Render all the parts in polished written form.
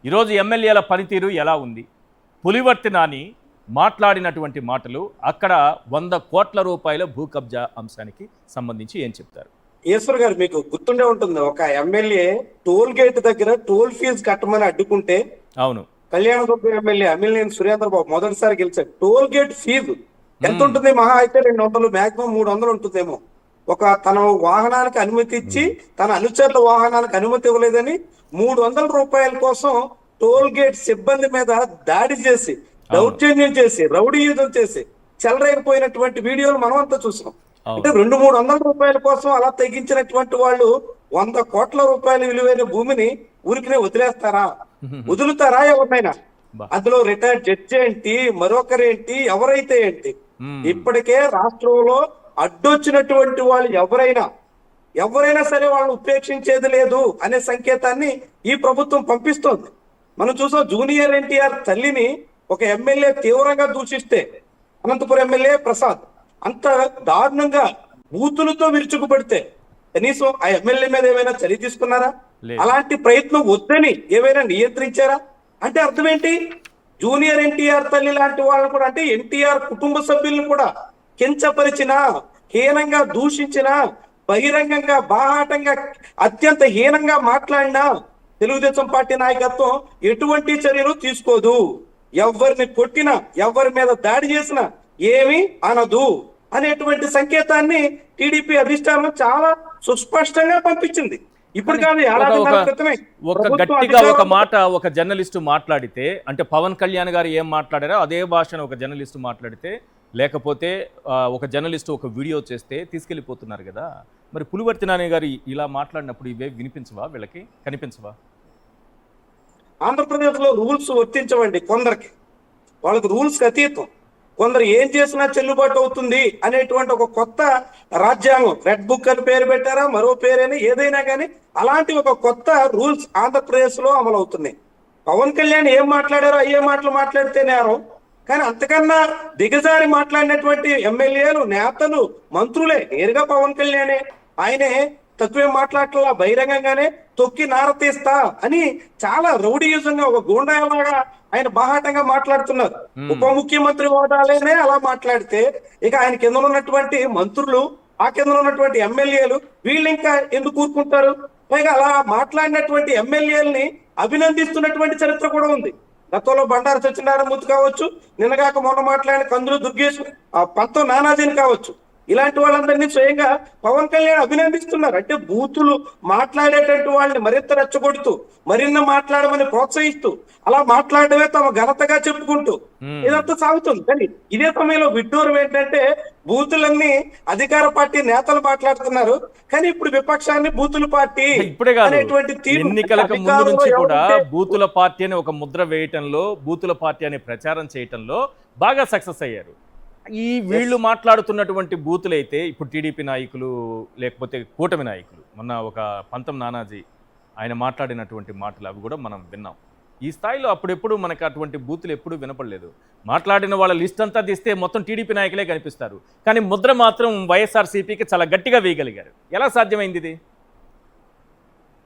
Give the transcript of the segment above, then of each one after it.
ఈరోజు ఎమ్మెల్యేల పనితీరు ఎలా ఉంది? పులివర్తి నాని మాట్లాడినటువంటి మాటలు అక్కడ 100 కోట్ల రూపాయల భూ కబ్జా అంశానికి సంబంధించి ఏం చెప్తారు? ఈశ్వర్ గారు, మీకు గుర్తుండే ఉంటుంది, ఒక ఎమ్మెల్యే టోల్ గేట్ దగ్గర టోల్ ఫీజు కట్టమని అడ్డుకుంటే అవును, కళ్యాణదుర్గం ఎమ్మెల్యే అమ్మిలినేని సురేంద్ర బాబు మొదటిసారి గెలిచారు. టోల్ గేట్ ఫీజు ఎంత ఉంటుంది? మహా అయితే 200, మాక్సిమం 300 ఉంటుందేమో. తన వాహనానికి అనుమతి ఇచ్చి తన అనుచరుల వాహనానికి అనుమతి ఇవ్వలేదని 300 రూపాయల కోసం టోల్ గేట్ సిబ్బంది మీద దాడి చేసి, దౌర్జన్యం చేసి, రౌడీయుధం చేసి చెలరేగిపోయినటువంటి వీడియోలు మనం అంతా చూసాం. అంటే 200-300 రూపాయల కోసం అలా తెగించినటువంటి వాళ్ళు 100 కోట్ల రూపాయల విలువైన భూమిని ఊరికినే వదిలేస్తారా? వదులుతారా ఎవరినైనా? అందులో రిటైర్డ్ జడ్జి ఏంటి, మరొకరేంటి, ఎవరైతే ఏంటి, ఇప్పటికే రాష్ట్రంలో అడ్డొచ్చినటువంటి వాళ్ళు ఎవరైనా సరే వాళ్ళని ఉపేక్షించేది లేదు అనే సంకేతాన్ని ఈ ప్రభుత్వం పంపిస్తోంది. మనం చూసాం, జూనియర్ ఎన్టీఆర్ తల్లిని ఒక ఎమ్మెల్యే తీవ్రంగా దూషిస్తే, అనంతపురం ఎమ్మెల్యే ప్రసాద్ అంత దారుణంగా బూతులతో విరుచుకుపడితే కనీసం ఆ ఎమ్మెల్యే మీద ఏమైనా చర్య తీసుకున్నారా? అలాంటి ప్రయత్నం వద్దని ఏమైనా నియంత్రించారా? అంటే అర్థం ఏంటి? జూనియర్ ఎన్టీఆర్ తల్లి లాంటి వాళ్ళని కూడా, అంటే ఎన్టీఆర్ కుటుంబ సభ్యులను కూడా కించపరిచినా, హీనంగా దూషించినా, బహిరంగంగా బాహాటంగా అత్యంత హీనంగా మాట్లాడినా తెలుగుదేశం పార్టీ నాయకత్వం ఎటువంటి చర్యలు తీసుకోదు. ఎవరిని కొట్టినా, ఎవరి మీద దాడి చేసినా ఏమీ అనదు అనేటువంటి సంకేతాన్ని టీడీపీ అధిష్టానం చాలా సుస్పష్టంగా పంపించింది. ఇప్పుడు కాదు, గట్టిగా ఒక మాట ఒక జర్నలిస్టు మాట్లాడితే, అంటే పవన్ కళ్యాణ్ గారు ఏం మాట్లాడారో అదే భాషను ఒక జర్నలిస్టు మాట్లాడితే, లేకపోతే ఒక జర్నలిస్టు ఒక వీడియో చేస్తే తీసుకెళ్ళిపోతున్నారు కదా. మరి పులివర్తి నాని గారు ఇలా మాట్లాడినప్పుడు ఇవే వినిపించవా? వీళ్ళకి కనిపించవా? ఆంధ్రప్రదేశ్ లో రూల్స్ వర్తించవండి. కొందరికి, వాళ్ళకి రూల్స్ అతీతం. కొందరు ఏం చేసినా చెల్లుబాటు అవుతుంది అనేటువంటి ఒక కొత్త రాజ్యాంగం, రెడ్ బుక్ అని పేరు పెట్టారా, మరో పేరైనా, ఏదైనా కానీ అలాంటి ఒక కొత్త రూల్స్ ఆంధ్రప్రదేశ్ లో అమలు అవుతున్నాయి. పవన్ కళ్యాణ్ ఏం మాట్లాడారో అయ్యే మాటలు మాట్లాడితే నేరం. కానీ అంతకన్నా దిగజారి మాట్లాడినటువంటి ఎమ్మెల్యేలు, నేతలు, మంత్రులే నేరుగా పవన్ కళ్యాణే, ఆయనే తక్కువే మాట్లాడలా, బహిరంగంగానే తొక్కి నారతీస్తా అని చాలా రౌడీయుజంగా, ఒక గూండాలాగా ఆయన బాహాటంగా మాట్లాడుతున్నారు. ఉప ముఖ్యమంత్రి హోదాలేనే అలా మాట్లాడితే ఇక ఆయన కింద ఉన్నటువంటి మంత్రులు, ఆ కింద ఉన్నటువంటి ఎమ్మెల్యేలు వీళ్ళు ఇంకా ఎందుకు కూరుకుంటారు? పైగా అలా మాట్లాడినటువంటి ఎమ్మెల్యేలని అభినందిస్తున్నటువంటి చరిత్ర కూడా ఉంది. గతంలో బండారు సత్యనారాయణమూర్తి కావచ్చు, నిన్నగాక మొన్న మాట్లాడిన కందులు దుర్గేష్, పంతం నానాజీని కావచ్చు, ఇలాంటి వాళ్ళందరినీ స్వయంగా పవన్ కళ్యాణ్ అభినందిస్తున్నారు. అంటే బూతులు మాట్లాడేటటువంటి వాళ్ళని మరింత రెచ్చగొడుతూ, మరిన్న మాట్లాడమని ప్రోత్సహిస్తూ, అలా మాట్లాడమే తమ ఘనతగా చెప్పుకుంటూ ఇదంతా సాగుతుంది. కానీ ఇదే సమయంలో విడ్డూరం ఏంటంటే, బూతులన్నీ అధికార పార్టీ నేతలు మాట్లాడుతున్నారు, కానీ ఇప్పుడు విపక్షాన్ని బూతుల పార్టీ అనేటువంటి తీరు. ఎన్నికలకు ముందు నుంచి కూడా బూతుల పార్టీ అని ఒక ముద్ర వేయటంలో, బూతుల పార్టీ అనే ప్రచారం చేయటంలో బాగా సక్సెస్ అయ్యారు. ఈ వీళ్ళు మాట్లాడుతున్నటువంటి బూతులైతే ఇప్పుడు టీడీపీ నాయకులు, లేకపోతే కూటమి నాయకులు, మొన్న ఒక పంతం నానాజీ ఆయన మాట్లాడినటువంటి మాటలు అవి కూడా మనం విన్నాం. ఈ స్థాయిలో అప్పుడెప్పుడు మనకు అటువంటి బూతులు ఎప్పుడు వినపడలేదు. మాట్లాడిన వాళ్ళ లిస్ట్ అంతా తీస్తే మొత్తం టీడీపీ నాయకులే కనిపిస్తారు, కానీ ముద్ర మాత్రం వైఎస్ఆర్సీపీకి చాలా గట్టిగా వేయగలిగారు. ఎలా సాధ్యమైంది ఇది?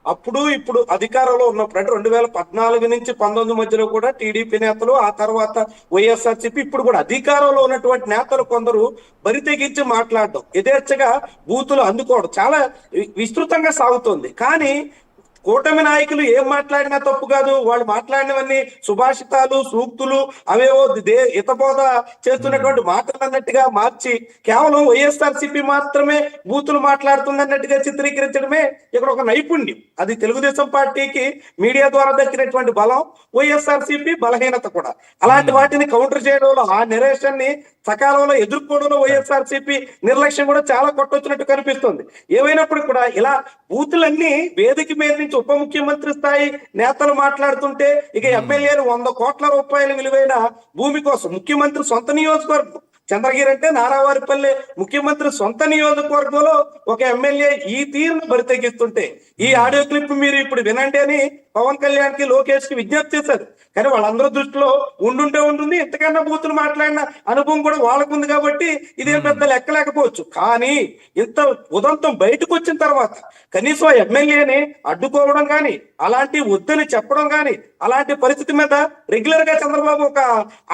అప్పుడు ఇప్పుడు అధికారంలో ఉన్నప్పుడు, అంటే 2014 నుంచి 19 మధ్యలో కూడా టీడీపీ నేతలు, ఆ తర్వాత వైఎస్ఆర్సీపీ, ఇప్పుడు కూడా అధికారంలో ఉన్నటువంటి నేతలు కొందరు బరి తెగించి మాట్లాడడం, యథేచ్ఛగా బూతులు అందుకోవడం చాలా విస్తృతంగా సాగుతోంది. కానీ కూటమి నాయకులు ఏం మాట్లాడినా తప్పు కాదు. వాళ్ళు మాట్లాడినవన్నీ సుభాషితాలు, సూక్తులు, అవేవో హితబోధ చేస్తున్నటువంటి మాటలు అన్నట్టుగా మార్చి కేవలం వైఎస్ఆర్సీపీ మాత్రమే బూతులు మాట్లాడుతుంది అన్నట్టుగా చిత్రీకరించడమే ఇక్కడ ఒక నైపుణ్యం. అది తెలుగుదేశం పార్టీకి మీడియా ద్వారా దక్కినటువంటి బలం, వైఎస్ఆర్సీపీ బలహీనత కూడా. అలాంటి వాటిని కౌంటర్ చేయడంలో, ఆ నెరేషన్ ని సకాలంలో ఎదుర్కోవడంలో వైఎస్ఆర్సీపీ నిర్లక్ష్యం కూడా చాలా కొట్టొచ్చినట్టు కనిపిస్తుంది. ఏమైనప్పుడు కూడా ఇలా బూతులన్నీ వేదిక మీద నుంచి ఉప ముఖ్యమంత్రి స్థాయి నేతలు మాట్లాడుతుంటే, ఇక ఎమ్మెల్యేలు 100 కోట్ల రూపాయల విలువైన భూమి కోసం, ముఖ్యమంత్రి సొంత నియోజకవర్గం, చంద్రగిరి అంటే నారావారిపల్లి ముఖ్యమంత్రి సొంత నియోజకవర్గంలో ఒక ఎమ్మెల్యే ఈ తీరును బరితెగిస్తుంటే ఈ ఆడియో క్లిప్ మీరు ఇప్పుడు వినండి అని పవన్ కళ్యాణ్ కి లోకేష్ కి విజ్ఞప్తి చేశారు. కానీ వాళ్ళందరూ దృష్టిలో ఉంటుంది ఇంతకన్నా బూతులు మాట్లాడిన అనుభవం కూడా వాళ్ళకు ఉంది కాబట్టి ఇదేం పెద్ద లెక్కలేకపోవచ్చు. కానీ ఇంత ఉదంతం బయటకు వచ్చిన తర్వాత కనీసం ఆ ఎమ్మెల్యేని అడ్డుకోవడం కానీ అలాంటి వద్దని చెప్పడం కానీ అలాంటి పరిస్థితి మీద రెగ్యులర్ గా చంద్రబాబు ఒక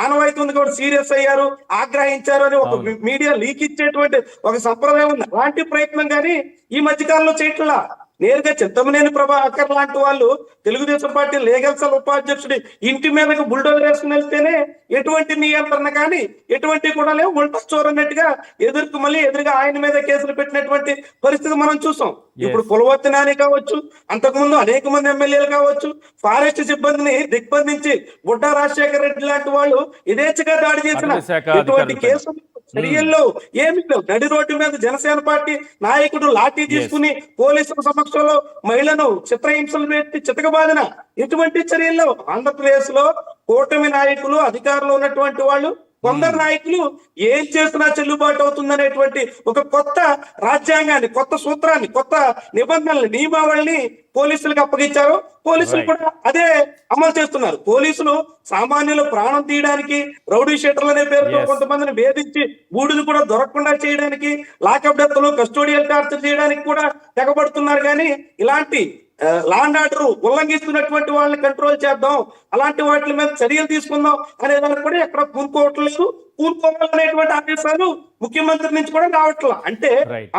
ఆనవాయితీ ఉంది కూడా సీరియస్ అయ్యారు, ఆగ్రహించారు అని ఒక మీడియా లీక్ ఇచ్చేటువంటి ఒక సంప్రదాయం ఉంది. అలాంటి ప్రయత్నం కానీ ఈ మధ్యకాలంలో చేయట్లా. నేరుగా చింతమనేని ప్రభాకర్ లాంటి వాళ్ళు తెలుగుదేశం పార్టీ లీగల్ సెల్ ఉపాధ్యక్షుడి ఇంటి మీదకి బుల్డోజర్ వేసుకుని వెళ్తేనే ఎటువంటి నియంత్రణ కానీ ఎటువంటి కూడా లేవు. ఉల్టా చూరన్నట్టుగా ఎదురుగా ఆయన మీద కేసులు పెట్టినటువంటి పరిస్థితి మనం చూసాం. ఇప్పుడు పులవర్తి నాని కావచ్చు, అంతకుముందు అనేక మంది ఎమ్మెల్యేలు కావచ్చు, ఫారెస్ట్ సిబ్బందిని దిగ్బంధించి బుడ్డా రాజశేఖర రెడ్డి లాంటి వాళ్ళు యథేచ్ఛగా దాడి చేసిన ఎటువంటి కేసులు చర్యల్లో ఏమి లేవు. నడి రోడ్డు మీద జనసేన పార్టీ నాయకుడు లాఠీ తీసుకుని పోలీసుల సమక్షంలో మహిళను చిత్రహింసలు పెట్టి చితకబాదిన ఎటువంటి చర్యల్లో ఆంధ్రప్రదేశ్ లో కూటమి నాయకులు అధికారంలో ఉన్నటువంటి వాళ్ళు కొందరు నాయకులు ఏం చేసినా చెల్లుబాటు అవుతుందనేటువంటి ఒక కొత్త రాజ్యాంగాన్ని, కొత్త సూత్రాన్ని, కొత్త నిబంధనలు, నియమావళిని పోలీసులకు అప్పగించారు. పోలీసులు కూడా అదే అమలు చేస్తున్నారు. పోలీసులు సామాన్యులు ప్రాణం తీయడానికి, రౌడీ షీటర్లు అనే పేరుతో కొంతమందిని వేధించి బూడిది కూడా దొరకకుండా చేయడానికి, లాకప్ డెత్లు, కస్టోడియల్ టార్చర్ చేయడానికి కూడా తెగబడుతున్నారు. కానీ ఇలాంటి లా అండ్ ఆర్డర్ ఉల్లంఘిస్తున్నటువంటి వాళ్ళని కంట్రోల్ చేద్దాం, అలాంటి వాటి మీద చర్యలు తీసుకుందాం అనే దానికి కూడా ఎక్కడ పూనుకోవట్లేదు. పూనుకోవాలనేటువంటి ఆదేశాలు ముఖ్యమంత్రి నుంచి కూడా రావట్లా. అంటే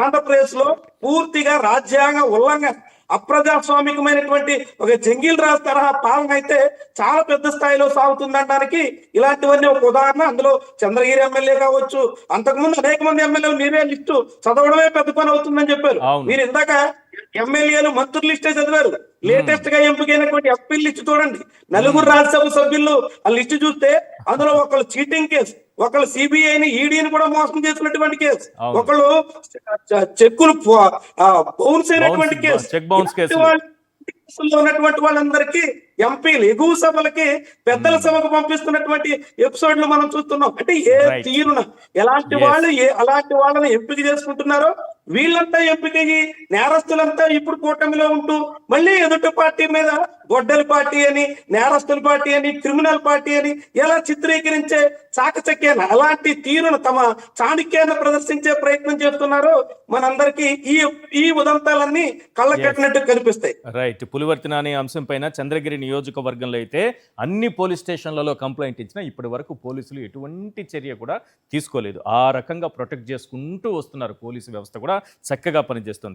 ఆంధ్రప్రదేశ్ లో పూర్తిగా రాజ్యాంగ ఉల్లంఘన, అప్రజాస్వామికమైనటువంటి ఒక జంగిల్ రాజు తరహా పాలన అయితే చాలా పెద్ద స్థాయిలో సాగుతుందనడానికి ఇలాంటివన్నీ ఒక ఉదాహరణ. అందులో చంద్రగిరి ఎమ్మెల్యే కావచ్చు, అంతకుముందు అనేక మంది ఎమ్మెల్యేలు మీరే లిస్టు చదవడమే పెద్ద పని అవుతుందని చెప్పారు. మీరు ఇందాక ఎమ్మెల్యేలు మంత్రుల లిస్టే చదివారు. లేటెస్ట్ గా ఎంపికైనటువంటి ఎంపీ లిస్ట్ చూడండి. 4 రాజ్యసభ సభ్యులు ఆ లిస్ట్ చూస్తే అందులో ఒకళ్ళు చీటింగ్ కేసు, ఒకళ్ళు సిబిఐని ఈడీని కూడా మోసం చేసినటువంటి కేసు, ఒకళ్ళు చెక్కులు బౌన్స్ అయినటువంటి కేసు. ఉన్నటువంటి వాళ్ళందరికీ ఎంపీలు ఎగువ సభలకి పెద్దల సభకు పంపిస్తున్నటువంటి ఎపిసోడ్లు మనం చూస్తున్నాం. అంటే ఏ తీరున ఎలాంటి వాళ్ళు అలాంటి వాళ్ళని ఎంపిక చేసుకుంటున్నారో వీళ్ళంతా ఎంపికయ్యి నేరస్తులంతా ఇప్పుడు కూటమిలో ఉంటూ మళ్ళీ ఎదుటి పార్టీ మీద గొడ్డలి పార్టీ అని, నేరస్తుల పార్టీ అని, క్రిమినల్ పార్టీ అని ఎలా చిత్రీకరించే చాకచక్యాన్ని, అలాంటి తీరును తమ చాణక్యాన్ని ప్రదర్శించే ప్రయత్నం చేస్తున్నారో మనందరికీ ఈ ఉదంతాలన్నీ కళ్ళకట్టినట్టు కనిపిస్తాయి. రైట్. పులివర్తి నాని అంశం పైన చంద్రగిరి నియోజకవర్గంలో అయితే అన్ని పోలీస్ స్టేషన్లలో కంప్లైంట్ ఇచ్చినా ఇప్పటి వరకు పోలీసులు ఎటువంటి చర్య కూడా తీసుకోలేదు. ఆ రకంగా ప్రొటెక్ట్ చేసుకుంటూ వస్తున్నారు. పోలీసు వ్యవస్థ కూడా చక్కగా పనిచేస్తుంది.